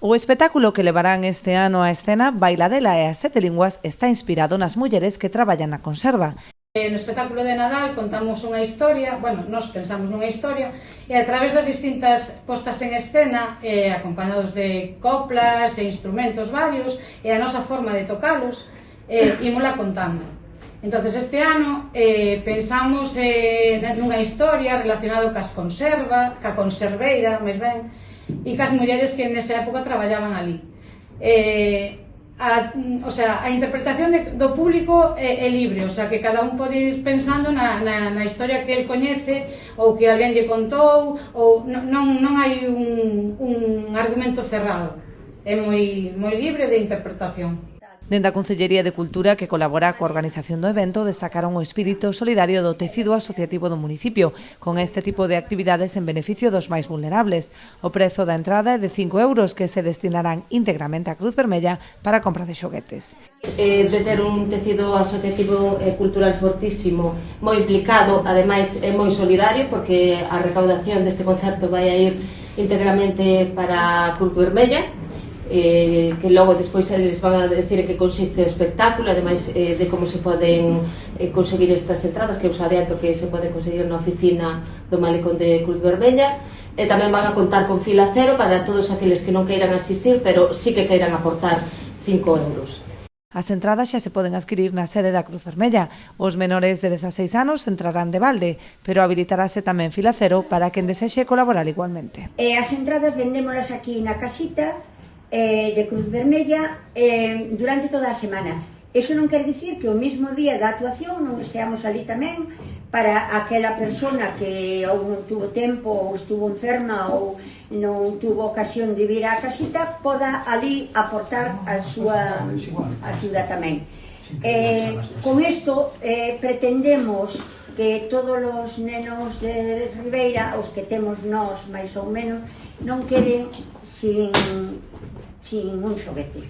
O espectáculo que levarán este ano á escena, Bailadela e as sete linguas, está inspirado nas mulleres que traballan na conserva. No espectáculo de Nadal contamos unha historia, nós pensamos nunha historia e a través das distintas postas en escena, acompañados de coplas e instrumentos varios e a nosa forma de tocalos, ímola contando. Entonces este ano pensamos nunha historia relacionada ca conserveira, máis ben, e cas mulleres que nesa época traballaban ali. A interpretación do público é libre, que cada un pode ir pensando na historia que el coñece ou que alguén lle contou, ou non hai un argumento cerrado, é moi libre de interpretación. Dende a Concellería de Cultura, que colabora coa organización do evento, destacaron o espírito solidario do tecido asociativo do municipio, con este tipo de actividades en beneficio dos máis vulnerables. O prezo da entrada é de 5 euros, que se destinarán íntegramente á Cruz Vermella para a compra de xoguetes. De ter un tecido asociativo cultural fortísimo, moi implicado, ademais é moi solidario, porque a recaudación deste concerto vai a ir íntegramente para a Cruz Vermella, que logo despois eles van a decir que consiste o espectáculo, ademais de como se poden conseguir estas entradas, que os adianto que se poden conseguir na oficina do Malecón de Cruz Vermella, e tamén van a contar con fila cero para todos aqueles que non queiran asistir, pero sí que queiran aportar 5 euros. As entradas xa se poden adquirir na sede da Cruz Vermella. Os menores de 16 anos entrarán de balde, pero habilitarase tamén fila cero para quen desexe colaborar igualmente. As entradas vendémolas aquí na casita de Cruz Vermella durante toda a semana. Eso non quer dicir que o mesmo día da actuación non esteamos ali tamén para aquela persona que ou non tuvo tempo, ou estuvo enferma, ou non tuvo ocasión de vir á casita, poda ali aportar a súa axuda tamén. Con isto pretendemos que todos os nenos de Ribeira, os que temos nós máis ou menos, non queden sin un xoguete.